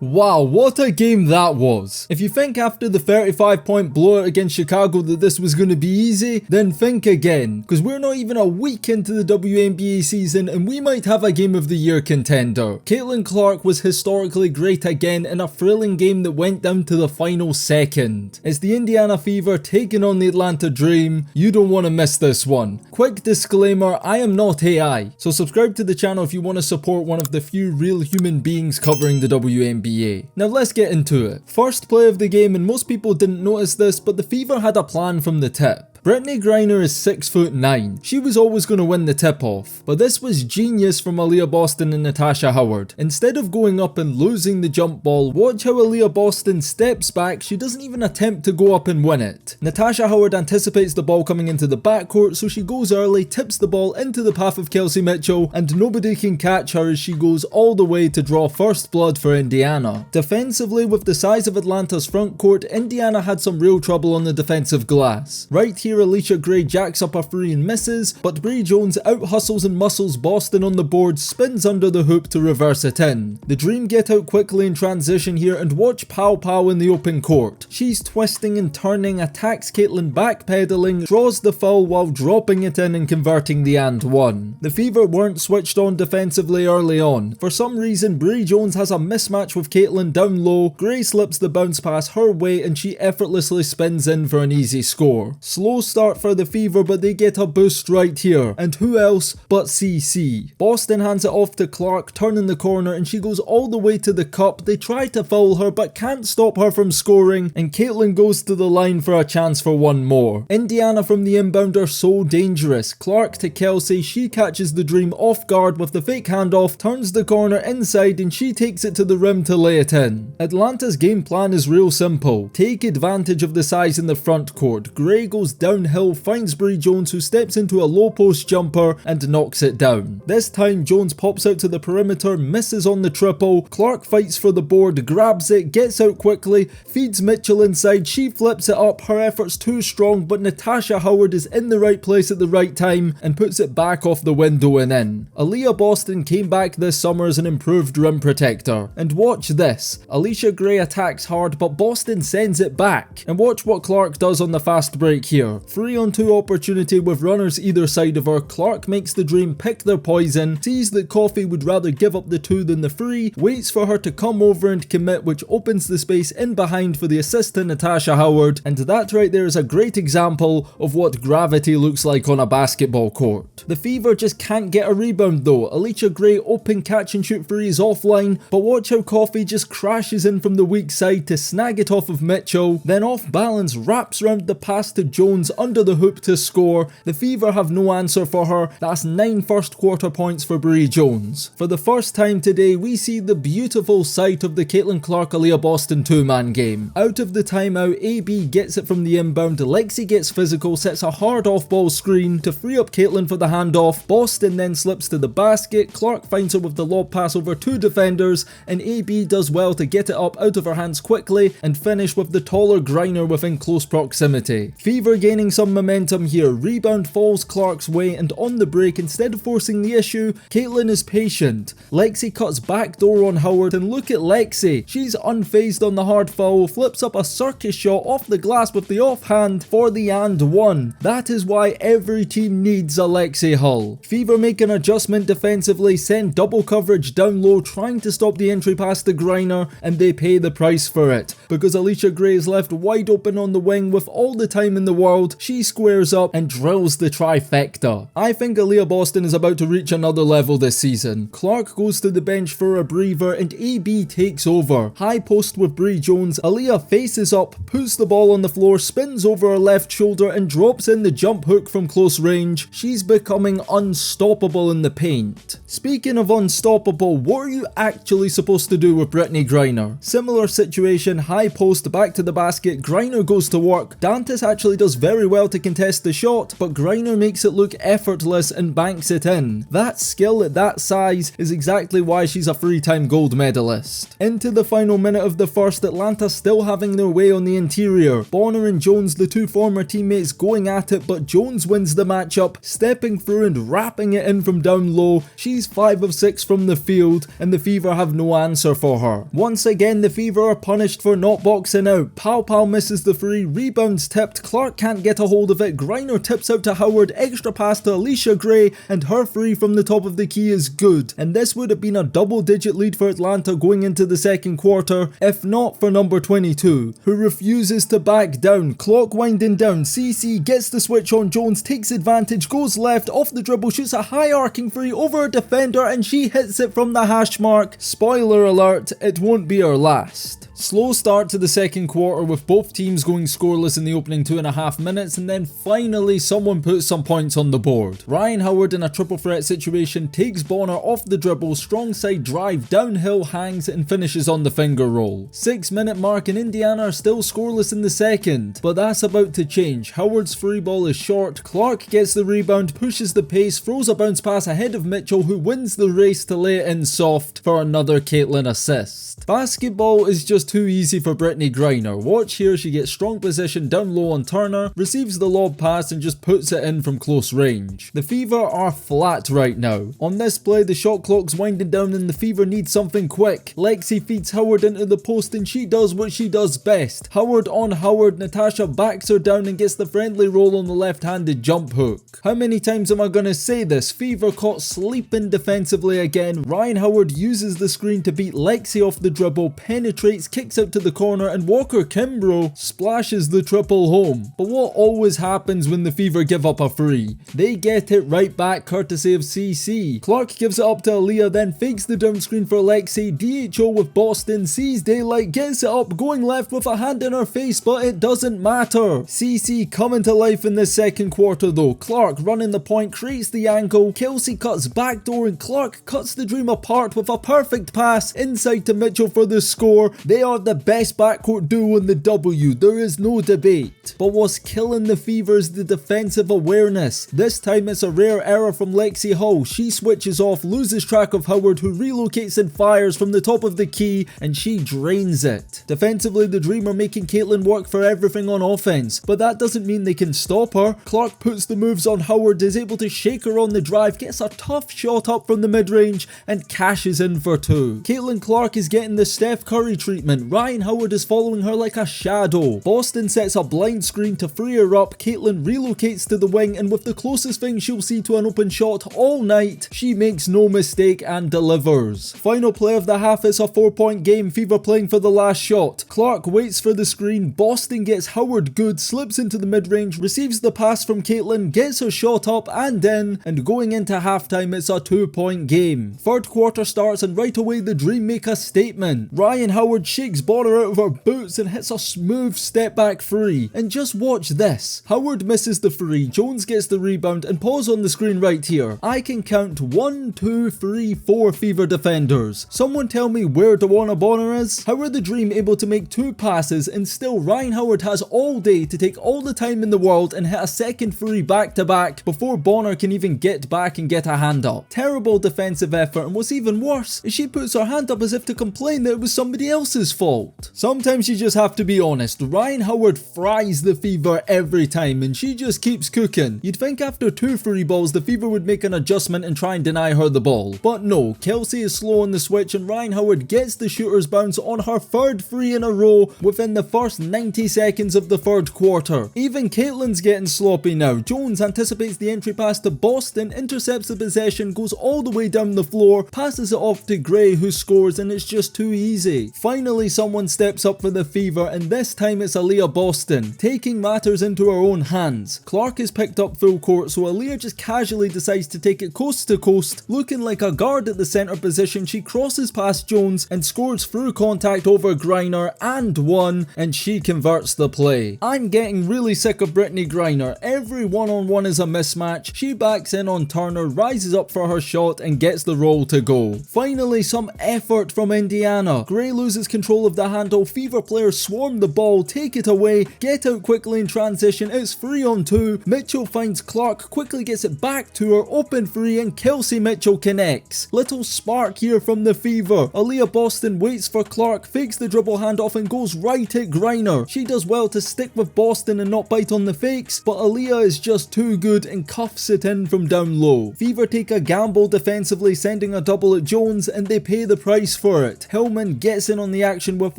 Wow, what a game that was. If you think after the 35-point blowout against Chicago that this was going to be easy, then think again, because we're not even a week into the WNBA season and we might have a Game of the Year contender. Caitlin Clark was historically great again in a thrilling game that went down to the final second. It's the Indiana Fever taking on the Atlanta Dream. You don't want to miss this one. Quick disclaimer, I am not AI, so subscribe to the channel if you want to support one of the few real human beings covering the WNBA. Now let's get into it. First play of the game, and most people didn't notice this, but the Fever had a plan from the tip. Brittney Griner is 6'9". She was always going to win the tip-off, but this was genius from Aliyah Boston and Natasha Howard. Instead of going up and losing the jump ball, watch how Aliyah Boston steps back. She doesn't even attempt to go up and win it. Natasha Howard anticipates the ball coming into the backcourt, so she goes early, tips the ball into the path of Kelsey Mitchell, and nobody can catch her as she goes all the way to draw first blood for Indiana. Defensively, with the size of Atlanta's front court, Indiana had some real trouble on the defensive glass. Right here, Aliyah Gray jacks up a three and misses, but Bree Jones out-hustles and muscles Boston on the board, spins under the hoop to reverse it in. The Dream get out quickly in transition here, and watch Pow Pow in the open court. She's twisting and turning, attacks Caitlin backpedaling, draws the foul while dropping it in and converting the and one. The Fever weren't switched on defensively early on. For some reason, Bree Jones has a mismatch with Caitlin down low, Gray slips the bounce pass her way and she effortlessly spins in for an easy score. Slow start for the Fever, but they get a boost right here, and who else but CC. Boston hands it off to Clark, turning the corner, and she goes all the way to the cup. They try to foul her but can't stop her from scoring, and Caitlin goes to the line for a chance for one more. Indiana from the inbound are so dangerous. Clark to Kelsey, she catches the Dream off guard with the fake handoff, turns the corner inside, and she takes it to the rim to lay it in. Atlanta's game plan is real simple. Take advantage of the size in the front court. Gray goes downhill, finds Bree Jones, who steps into a low post jumper and knocks it down. This time Jones pops out to the perimeter, misses on the triple. Clark fights for the board, grabs it, gets out quickly, feeds Mitchell inside, she flips it up, her effort's too strong, but Natasha Howard is in the right place at the right time and puts it back off the window and in. Aliyah Boston came back this summer as an improved rim protector, and watch this. Aliyah Gray attacks hard, but Boston sends it back, and watch what Clark does on the fast break here. 3-on-2 opportunity with runners either side of her. Clark makes the Dream pick their poison, sees that Coffee would rather give up the 2 than the 3, waits for her to come over and commit, which opens the space in behind for the assist to Natasha Howard, and that right there is a great example of what gravity looks like on a basketball court. The Fever just can't get a rebound though. Aliyah Gray open catch and shoot three is offline, but watch how Coffee just crashes in from the weak side to snag it off of Mitchell, then off balance wraps around the pass to Jones under the hoop to score. The Fever have no answer for her. That's 9 first quarter points for Bree Jones. For the first time today, we see the beautiful sight of the Caitlin Clark Aliyah Boston 2-man game. Out of the timeout, AB gets it from the inbound, Lexi gets physical, sets a hard off-ball screen to free up Caitlin for the handoff. Boston then slips to the basket, Clark finds her with the lob pass over 2 defenders, and AB does well to get it up out of her hands quickly and finish with the taller Griner within close proximity. Fever gaining some momentum here, rebound falls Clark's way, and on the break, instead of forcing the issue, Caitlin is patient. Lexi cuts backdoor on Howard, and look at Lexi. She's unfazed on the hard foul, flips up a circus shot off the glass with the offhand for the and one. That is why every team needs a Lexi Hull. Fever make an adjustment defensively, send double coverage down low, trying to stop the entry pass to Griner, and they pay the price for it, because Aliyah Gray is left wide open on the wing with all the time in the world. She squares up and drills the trifecta. I think Aliyah Boston is about to reach another level this season. Clark goes to the bench for a breather and AB takes over. High post with Bree Jones, Aliyah faces up, puts the ball on the floor, spins over her left shoulder and drops in the jump hook from close range. She's becoming unstoppable in the paint. Speaking of unstoppable, what are you actually supposed to do with Brittney Griner? Similar situation, high post back to the basket, Griner goes to work. Dantas actually does very well to contest the shot, but Griner makes it look effortless and banks it in. That skill at that size is exactly why she's a 3-time gold medalist. Into the final minute of the first, Atlanta still having their way on the interior. Bonner and Jones, the two former teammates, going at it, but Jones wins the matchup, stepping through and wrapping it in from down low. She's 5 of 6 from the field, and the Fever have no answer for her. Once again, the Fever are punished for not boxing out. Pau misses the free, rebounds tipped, Clark can't get a hold of it, Griner tips out to Howard, extra pass to Aliyah Gray, and her free from the top of the key is good. And this would have been a double-digit lead for Atlanta going into the second quarter, if not for number 22, who refuses to back down. Clock winding down, CC gets the switch on Jones, takes advantage, goes left, off the dribble, shoots a high arcing free over a defender, and she hits it from the hash mark. Spoiler alert, it won't be her last. Slow start to the second quarter with both teams going scoreless in the opening 2.5 minutes, and then finally someone puts some points on the board. Ryan Howard in a triple threat situation takes Bonner off the dribble, strong side drive, downhill hangs and finishes on the finger roll. 6-minute mark and Indiana are still scoreless in the second, but that's about to change. Howard's free ball is short, Clark gets the rebound, pushes the pace, throws a bounce pass ahead of Mitchell, who wins the race to lay it in soft for another Caitlin assist. Basketball is just too easy for Brittney Griner. Watch here, she gets strong position down low on Turner, receives the lob pass and just puts it in from close range. The Fever are flat right now. On this play, the shot clock's winding down and the Fever need something quick. Lexi feeds Howard into the post and she does what she does best. Howard on Howard, Natasha backs her down and gets the friendly roll on the left-handed jump hook. How many times am I gonna say this? Fever caught sleeping defensively again. Ryan Howard uses the screen to beat Lexi off the dribble, penetrates, kicks out to the corner, and Walker Kimbrough splashes the triple home. But what always happens when the Fever give up a free? They get it right back courtesy of CC. Clark gives it up to Aliyah, then fakes the down screen for Lexi. DHO with Boston, sees daylight, gets it up, going left with a hand in her face, but it doesn't matter. CC coming to life in the second quarter though. Clark running the point, creates the angle, Kelsey cuts backdoor and Clark cuts the dream apart with a perfect pass inside to Mitchell for the score. They are the best backcourt duo in the W, there is no debate. But what's killing the Fever is the defensive awareness. This time it's a rare error from Lexi Hull. She switches off, loses track of Howard, who relocates and fires from the top of the key, and she drains it. Defensively, the Dream are making Caitlin work for everything on offense, but that doesn't mean they can stop her. Clark puts the moves on Howard, is able to shake her on the drive, gets a tough shot up from the mid-range, and cashes in for 2. Caitlin Clark is getting the Steph Curry treatment. Ryan Howard is following her like a shadow. Boston sets a blind screen to free her up. Caitlin relocates to the wing, and with the closest thing she'll see to an open shot all night, she makes no mistake and delivers. Final play of the half is a 4-point game. Fever playing for the last shot. Clark waits for the screen. Boston gets Howard good, slips into the mid-range, receives the pass from Caitlin, gets her shot up and in, and going into halftime it's a 2-point game. Third quarter starts and right away the Dream make a statement. Ryan Howard shakes Bonner out of her boots and hits a smooth step back free. And just watch this. Howard misses the free, Jones gets the rebound, and pause on the screen right here. I can count 1, 2, 3, 4 Fever defenders. Someone tell me where DeWanna Bonner is? How are the Dream able to make 2 passes and still Ryan Howard has all day to take all the time in the world and hit a second free back to back before Bonner can even get back and get a hand up? Terrible defensive effort, and what's even worse is she puts her hand up as if to complain that it was somebody else's fault. Sometimes you just have to be honest. Ryan Howard fries the Fever every time and she just keeps cooking. You'd think after 2 free balls the Fever would make an adjustment and try and deny her the ball. But no, Kelsey is slow on the switch and Ryan Howard gets the shooter's bounce on her 3rd free in a row within the first 90 seconds of the 3rd quarter. Even Caitlin's getting sloppy now. Jones anticipates the entry pass to Boston, intercepts the possession, goes all the way down the floor, passes it off to Gray who scores, and it's just too easy. Finally someone steps up for the Fever and this time it's Aliyah Boston, taking matters into her own hands. Clark is picked up full court, so Aliyah just casually decides to take it coast to coast. Looking like a guard at the centre position, she crosses past Jones and scores through contact over Griner and 1, and she converts the play. I'm getting really sick of Brittney Griner. Every one-on-one is a mismatch. She backs in on Turner, rises up for her shot and gets the roll to go. Finally some effort from Indiana. Gray loses control control of the handle, Fever players swarm the ball, take it away, get out quickly in transition, it's 3-on-2, Mitchell finds Clark, quickly gets it back to her, open 3 and Kelsey Mitchell connects. Little spark here from the Fever. Aliyah Boston waits for Clark, fakes the dribble handoff and goes right at Griner. She does well to stick with Boston and not bite on the fakes, but Aliyah is just too good and cuffs it in from down low. Fever take a gamble defensively, sending a double at Jones, and they pay the price for it. Hillman gets in on the action with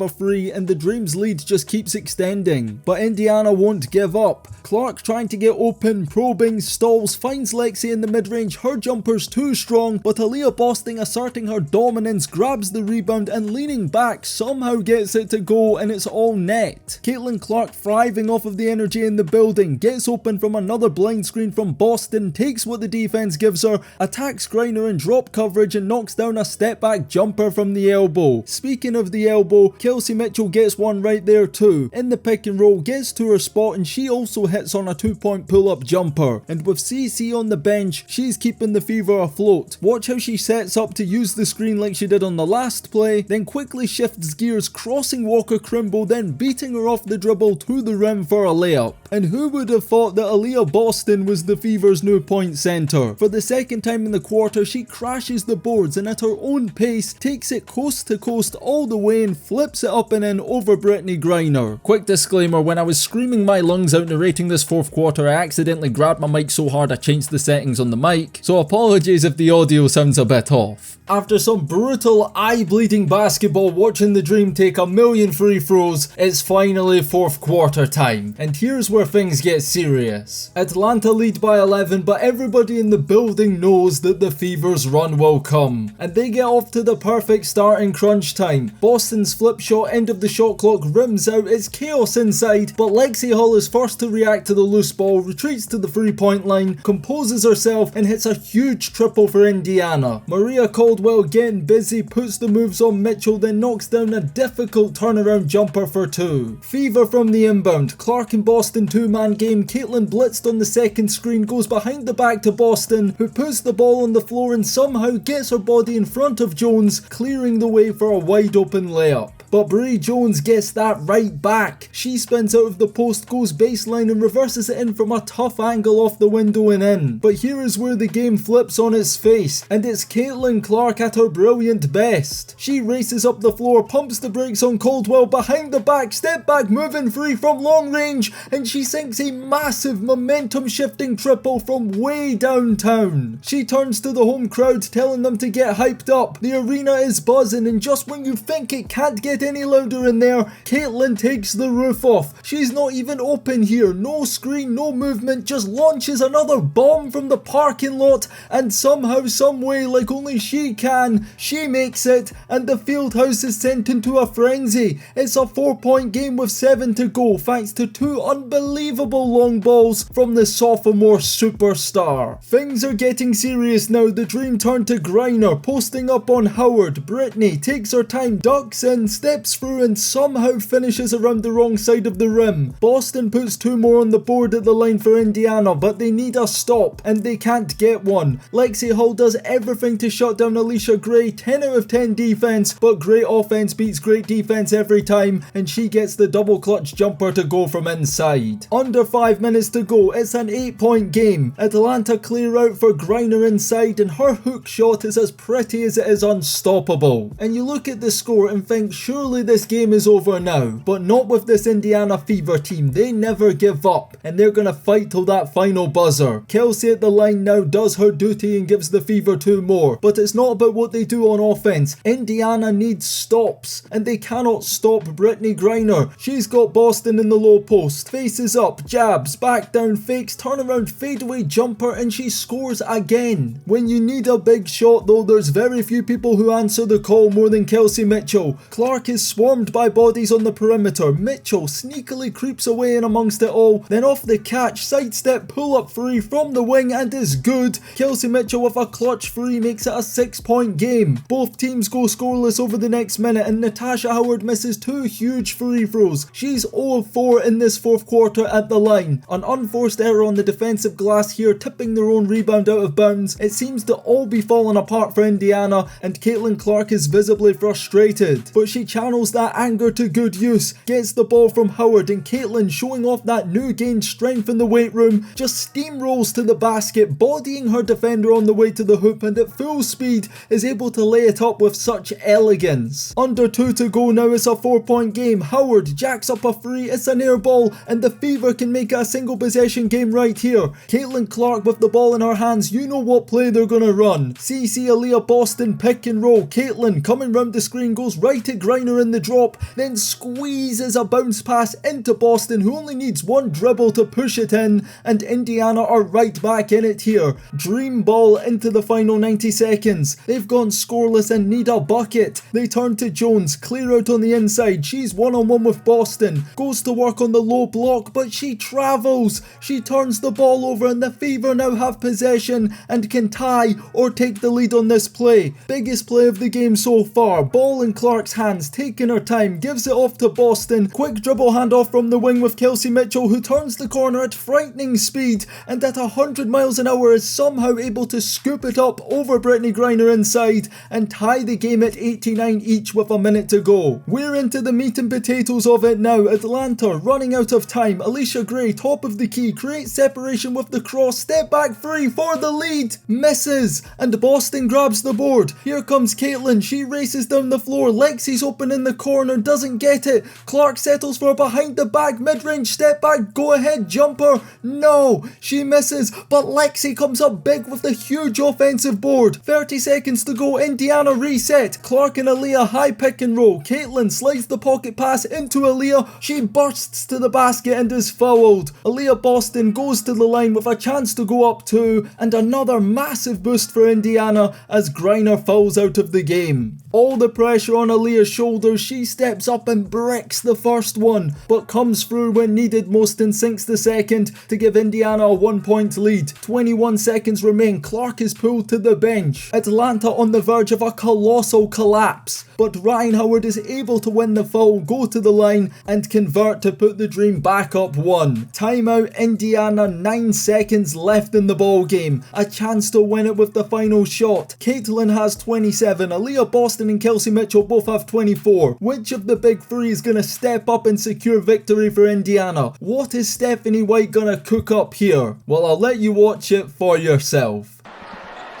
a free, and the Dream's lead just keeps extending. But Indiana won't give up. Clark trying to get open, probing, stalls, finds Lexi in the mid-range, her jumper's too strong, but Aliyah Boston asserting her dominance, grabs the rebound and leaning back somehow gets it to go, and it's all net. Caitlin Clark thriving off of the energy in the building, gets open from another blind screen from Boston, takes what the defense gives her, attacks Griner in drop coverage and knocks down a step back jumper from the elbow. Speaking of the elbow, Kelsey Mitchell gets one right there too. In the pick and roll, gets to her spot and she also hits on a 2-point pull-up jumper. And with CC on the bench, she's keeping the Fever afloat. Watch how she sets up to use the screen like she did on the last play, then quickly shifts gears, crossing Walker Crimble, then beating her off the dribble to the rim for a layup. And who would have thought that Aliyah Boston was the Fever's new point centre? For the second time in the quarter, she crashes the boards and at her own pace takes it coast to coast all the way and flips it up and in over Brittney Griner. Quick disclaimer, when I was screaming my lungs out narrating this fourth quarter, I accidentally grabbed my mic so hard I changed the settings on the mic, so apologies if the audio sounds a bit off. After some brutal eye-bleeding basketball watching the Dream take a million free throws, it's finally fourth quarter time, and here's where things get serious. Atlanta lead by 11, but everybody in the building knows that the Fever's run will come, and they get off to the perfect start in crunch time. Boston's flip shot, end of the shot clock, rims out, it's chaos inside, but Lexi Hull is first to react to the loose ball, retreats to the 3-point line, composes herself and hits a huge triple for Indiana. Maria Caldwell getting busy, puts the moves on Mitchell, then knocks down a difficult turnaround jumper for 2. Fever from the inbound, Clark and Boston 2-man game, Caitlin blitzed on the second screen, goes behind the back to Boston, who puts the ball on the floor and somehow gets her body in front of Jones, clearing the way for a wide open layup. But Bree Jones gets that right back. She spins out of the post, goes baseline and reverses it in from a tough angle off the window and in. But here is where the game flips on its face, and it's Caitlin Clark at her brilliant best. She races up the floor, pumps the brakes on Caldwell, behind the back, step back, moving free from long range, and she sinks a massive momentum shifting triple from way downtown. She turns to the home crowd, telling them to get hyped up. The arena is buzzing, and just when you think it can't get any louder in there, Caitlin takes the roof off. She's not even open here, no screen, no movement, just launches another bomb from the parking lot, and somehow, someway, like only she can, she makes it, and the field house is sent into a frenzy. It's a 4-point game with 7 to go, thanks to 2 unbelievable long balls from the sophomore superstar. Things are getting serious now. The Dream turn to Griner, posting up on Howard. Brittney takes her time, ducks in, steps through and somehow finishes around the wrong side of the rim. Boston puts 2 more on the board at the line for Indiana, but they need a stop and they can't get one. Lexi Hull does everything to shut down Alicia Gray, 10 out of 10 defense, but great offense beats great defense every time, and she gets the double clutch jumper to go from inside. Under 5 minutes to go, it's an 8-point game. Atlanta clear out for Griner inside, and her hook shot is as pretty as it is unstoppable. And you look at the score and think, surely this game is over now, but not with this Indiana Fever team. They never give up, and they're gonna fight till that final buzzer. Kelsey at the line now does her duty and gives the Fever 2 more, but it's not about what they do on offense. Indiana needs stops, and they cannot stop Brittney Griner. She's got Boston in the low post, faces up, jabs, back down, fakes, turnaround, fadeaway jumper, and she scores again. When you need a big shot though, there's very few people who answer the call more than Kelsey Mitchell. Clark is swarmed by bodies on the perimeter. Mitchell sneakily creeps away in amongst it all, then off the catch, sidestep pull-up 3 from the wing and is good. Kelsey Mitchell with a clutch 3 makes it a 6-point game. Both teams go scoreless over the next minute, and Natasha Howard misses 2 huge free throws. She's 0-4 in this fourth quarter at the line. An unforced error on the defensive glass here, tipping their own rebound out of bounds. It seems to all be falling apart for Indiana, and Caitlin Clark is visibly frustrated, but she channels that anger to good use, gets the ball from Howard, and Caitlin, showing off that new gained strength in the weight room, just steamrolls to the basket, bodying her defender on the way to the hoop, and at full speed is able to lay it up with such elegance. Under 2 to go now, it's a 4-point game. Howard jacks up a free, it's an air ball, and the Fever can make it a single possession game right here. Caitlin Clark with the ball in her hands, you know what play they're gonna run. CC Aliyah Boston pick and roll. Caitlin coming round the screen, goes right at Griner in the drop, then squeezes a bounce pass into Boston, who only needs one dribble to push it in, and Indiana are right back in it here. Dream ball into the final 90 seconds. They've gone scoreless and need a bucket. They turn to Jones, clear out on the inside. She's one-on-one with Boston, goes to work on the low block, but she travels. She turns the ball over, and the Fever now have possession and can tie or take the lead on this play. Biggest play of the game so far. Ball in Clark's hands, taking her time, gives it off to Boston. Quick dribble handoff from the wing with Kelsey Mitchell, who turns the corner at frightening speed and at 100 miles an hour is somehow able to scoop it up over Brittney Griner inside and tie the game at 89 each with a minute to go. We're into the meat and potatoes of it now. Atlanta running out of time. Alicia Gray, top of the key, creates separation with the cross, step back three for the lead, misses, and Boston grabs the board. Here comes Caitlin, she races down the floor. Lexi's open in the corner, doesn't get it. Clark settles for a behind the back mid-range step back, go ahead jumper, no, she misses, but Lexi comes up big with a huge offensive board. 30 seconds to go, Indiana reset. Clark and Aliyah high pick and roll. Caitlin slides the pocket pass into Aliyah, she bursts to the basket and is fouled. Aliyah Boston goes to the line with a chance to go up 2, and another massive boost for Indiana as Griner fouls out of the game. All the pressure on Aliyah's shoulders, she steps up and bricks the first one, but comes through when needed most and sinks the second to give Indiana a 1-point lead. 21 seconds remain, Clark is pulled to the bench. Atlanta on the verge of a colossal collapse, but Ryan Howard is able to win the foul, go to the line and convert to put the Dream back up 1. Timeout Indiana, 9 seconds left in the ball game. A chance to win it with the final shot. Caitlin has 27, Aliyah Boston and Kelsey Mitchell both have 24. Which of the big three is going to step up and secure victory for Indiana? What is Stephanie White going to cook up here? Well, I'll let you watch it for yourself.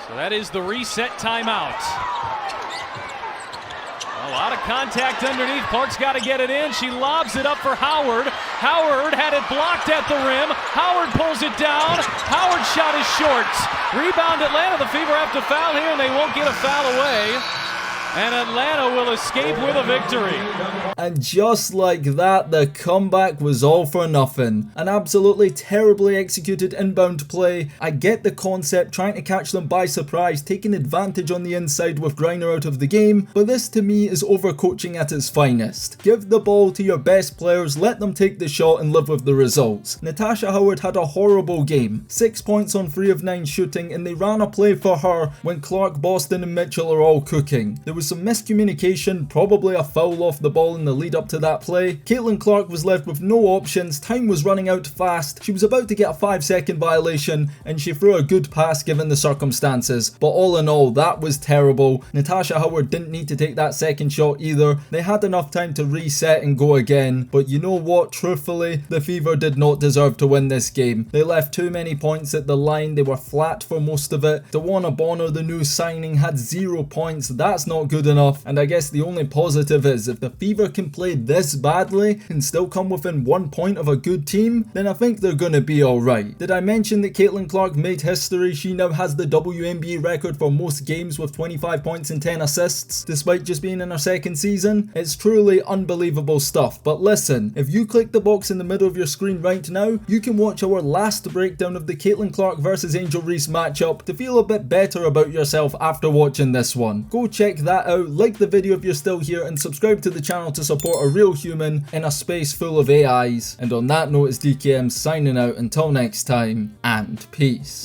So that is the reset timeout. A lot of contact underneath. Clark's got to get it in. She lobs it up for Howard. Howard had it blocked at the rim. Howard pulls it down. Howard's shot is short. Rebound Atlanta. The Fever have to foul here, and they won't get a foul away. And Atlanta will escape with a victory. And just like that, the comeback was all for nothing. An absolutely terribly executed inbound play. I get the concept, trying to catch them by surprise, taking advantage on the inside with Griner out of the game, but this to me is overcoaching at its finest. Give the ball to your best players, let them take the shot and live with the results. Natasha Howard had a horrible game. 6 points on 3 of 9 shooting, and they ran a play for her when Clark, Boston and Mitchell are all cooking. There was some miscommunication, probably a foul off the ball in the lead up to that play. Caitlin Clark was left with no options, time was running out fast, she was about to get a 5-second violation and she threw a good pass given the circumstances, but all in all that was terrible. Natasha Howard didn't need to take that second shot either, they had enough time to reset and go again, but you know what, truthfully, the Fever did not deserve to win this game. They left too many points at the line, they were flat for most of it. DeWanna Bonner, the new signing, had 0 points, that's not good enough, and I guess the only positive is if the Fever can play this badly and still come within 1 point of a good team, then I think they're gonna be alright. Did I mention that Caitlin Clark made history? She now has the WNBA record for most games with 25 points and 10 assists, despite just being in her second season. It's truly unbelievable stuff, but listen, if you click the box in the middle of your screen right now, you can watch our last breakdown of the Caitlin Clark versus Angel Reese matchup to feel a bit better about yourself after watching this one. Go check that out, like the video if you're still here, and subscribe to the channel to support a real human in a space full of AIs. And on that note, it's DKM signing out until next time, and peace.